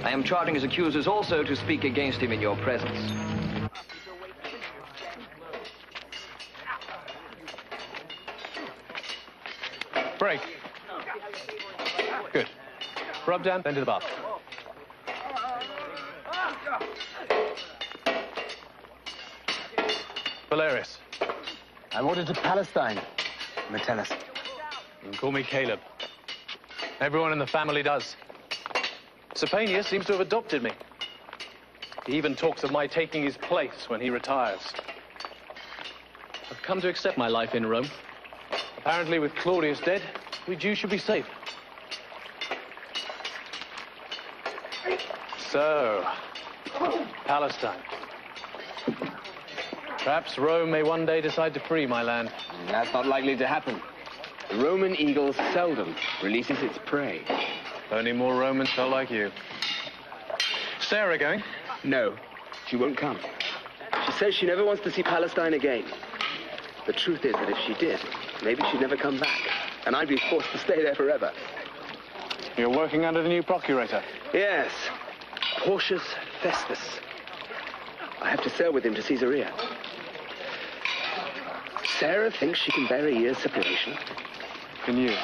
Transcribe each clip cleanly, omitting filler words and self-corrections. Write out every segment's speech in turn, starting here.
I am charging his accusers also to speak against him in your presence. Break. Good. Rub down, then to the bath. Valerius. I'm ordered to Palestine, Metellus. You can call me Caleb. Everyone in the family does. Sapanius seems to have adopted me. He even talks of my taking his place when he retires. I've come to accept my life in Rome. Apparently, with Claudius dead, we Jews should be safe. So, Palestine. Perhaps Rome may one day decide to free my land. That's not likely to happen. The Roman eagle seldom releases its prey. Only more Romans felt like you. Sarah going? No, she won't come. She says she never wants to see Palestine again. The truth is that if she did, maybe she'd never come back, and I'd be forced to stay there forever. You're working under the new procurator? Yes, Porcius Festus. I have to sail with him to Caesarea. Sarah thinks she can bear a year's separation. Can you?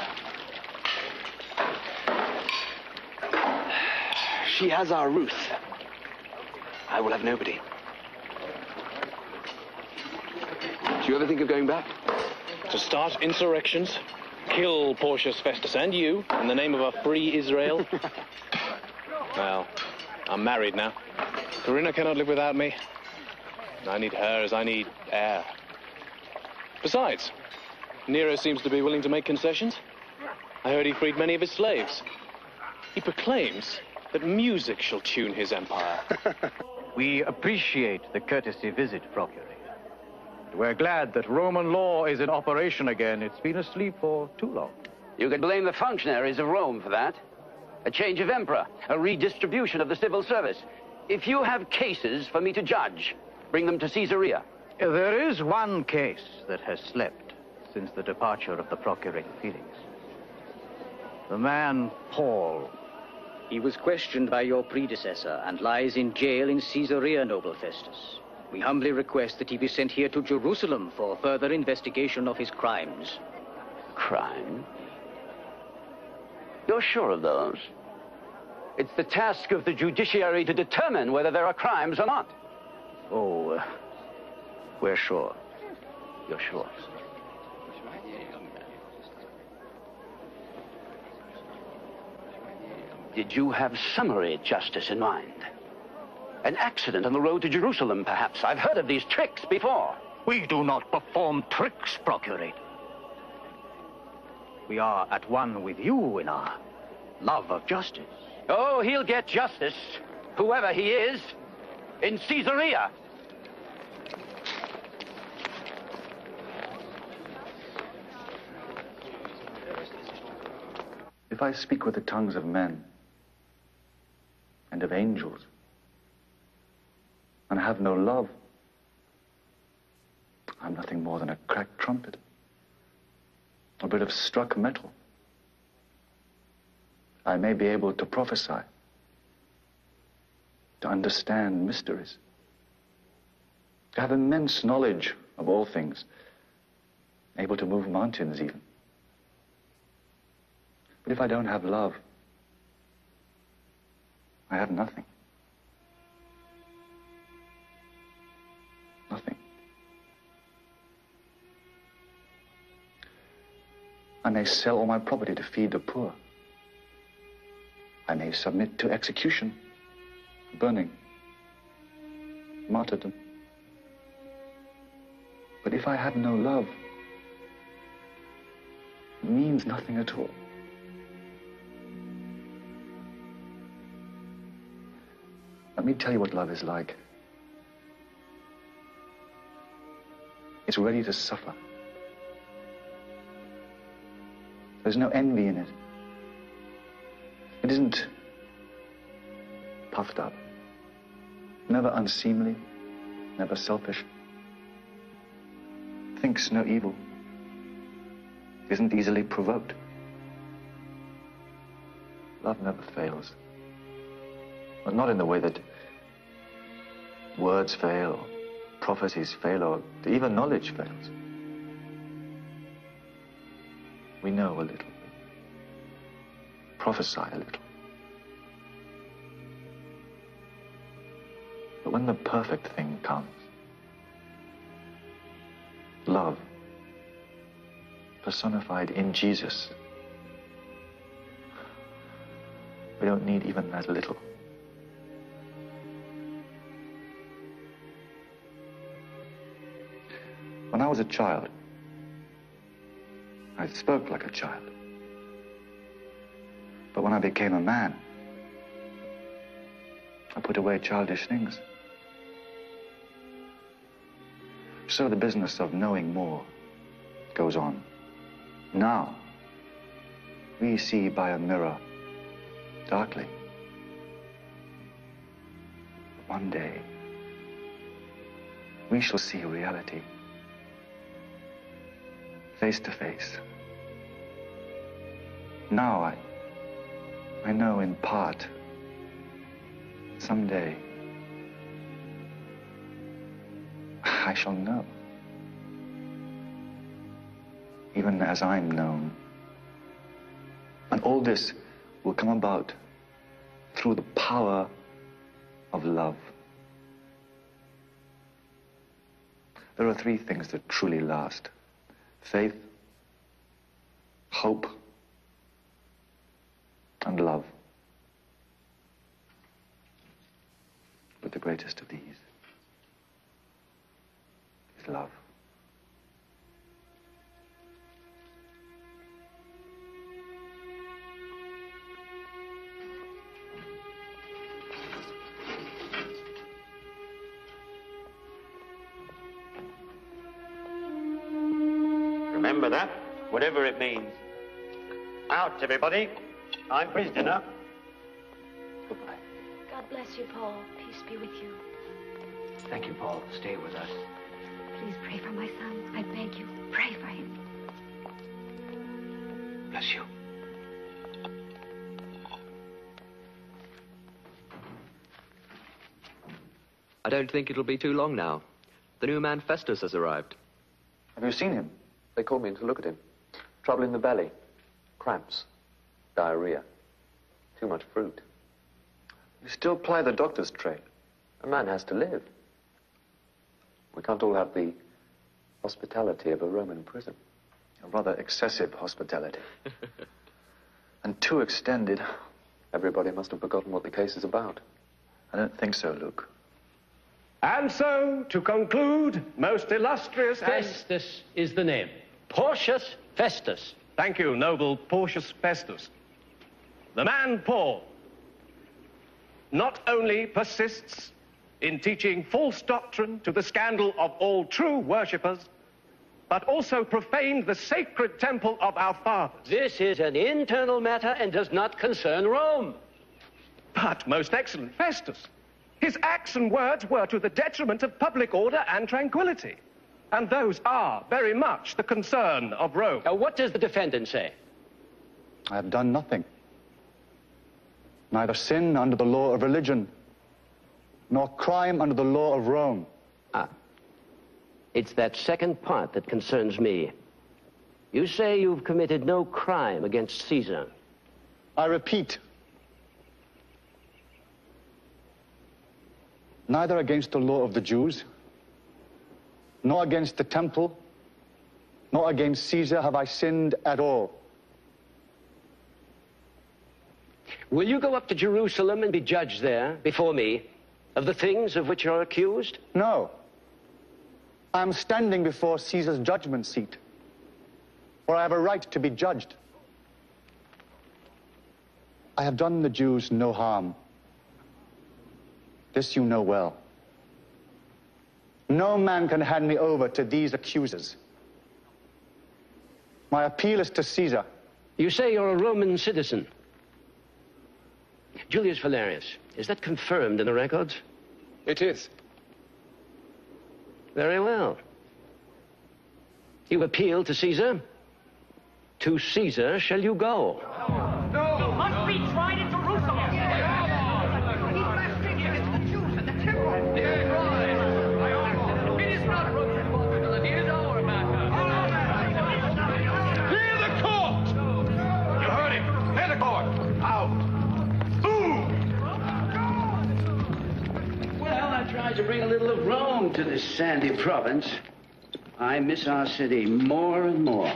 She has our Ruth. I will have nobody. Do you ever think of going back? To start insurrections, kill Porcius Festus and you in the name of a free Israel? Well, I'm married now. Corinna cannot live without me. I need her as I need air. Besides, Nero seems to be willing to make concessions. I heard he freed many of his slaves. He proclaims that music shall tune his empire. We appreciate the courtesy visit, Procurator. We're glad that Roman law is in operation again. It's been asleep for too long. You can blame the functionaries of Rome for that. A change of emperor, a redistribution of the civil service. If you have cases for me to judge, bring them to Caesarea. There is one case that has slept since the departure of the Procurator Felix. The man, Paul. He was questioned by your predecessor and lies in jail in Caesarea, noble Festus. We humbly request that he be sent here to Jerusalem for further investigation of his crimes. Crime? You're sure of those? It's the task of the judiciary to determine whether there are crimes or not. Oh, we're sure. You're sure? Did you have summary justice in mind? An accident on the road to Jerusalem, perhaps. I've heard of these tricks before. We do not perform tricks, Procurator. We are at one with you in our love of justice. Oh, he'll get justice, whoever he is, in Caesarea. If I speak with the tongues of men and of angels, and have no love, I'm nothing more than a cracked trumpet, a bit of struck metal. I may be able to prophesy, to understand mysteries, to have immense knowledge of all things, able to move mountains even. But if I don't have love, I have nothing. Nothing. I may sell all my property to feed the poor. I may submit to execution, burning, martyrdom. But if I have no love, it means nothing at all. Let me tell you what love is like. It's ready to suffer. There's no envy in it. It isn't puffed up, never unseemly, never selfish. Thinks no evil, isn't easily provoked. Love never fails. But not in the way that words fail, prophecies fail, or even knowledge fails. We know a little, prophesy a little. But when the perfect thing comes, love, personified in Jesus, we don't need even that little. When I was a child, I spoke like a child. But when I became a man, I put away childish things. So the business of knowing more goes on. Now, we see by a mirror darkly. One day, we shall see reality face to face. Now I know in part. Someday, I shall know. Even as I'm known. And all this will come about through the power of love. There are three things that truly last: faith, hope, and love. But the greatest of these is love. Remember that, whatever it means. Out, everybody. I'm prisoner. Goodbye. God bless you, Paul. Peace be with you. Thank you, Paul. Stay with us. Please pray for my son. I beg you, pray for him. Bless you. I don't think it'll be too long now. The new man Festus has arrived. Have you seen him? They called me in to look at him. Trouble in the belly. Cramps. Diarrhea. Too much fruit. You still ply the doctor's trade. A man has to live. We can't all have the hospitality of a Roman prison. A rather excessive hospitality. And too extended. Everybody must have forgotten what the case is about. I don't think so, Luke. And so, to conclude, most illustrious Festus is the name. Porcius Festus. Thank you, noble Porcius Festus. The man Paul not only persists in teaching false doctrine to the scandal of all true worshippers, but also profaned the sacred temple of our fathers. This is an internal matter and does not concern Rome. But, most excellent Festus, his acts and words were to the detriment of public order and tranquility. And those are very much the concern of Rome. What does the defendant say? I have done nothing. Neither sin under the law of religion, nor crime under the law of Rome. It's that second part that concerns me. You say you've committed no crime against Caesar. I repeat, neither against the law of the Jews, nor against the temple, nor against Caesar have I sinned at all. Will you go up to Jerusalem and be judged there, before me, of the things of which you're accused? No. I am standing before Caesar's judgment seat, where I have a right to be judged. I have done the Jews no harm. This you know well. No man can hand me over to these accusers. My appeal is to Caesar. You say you're a Roman citizen. Julius Valerius, is that confirmed in the records? It is. Very well. You appeal to Caesar. To Caesar shall you go. No! You must be tried in Jerusalem! Forward. Out. Well, I tried to bring a little of Rome to this sandy province. I miss our city more and more.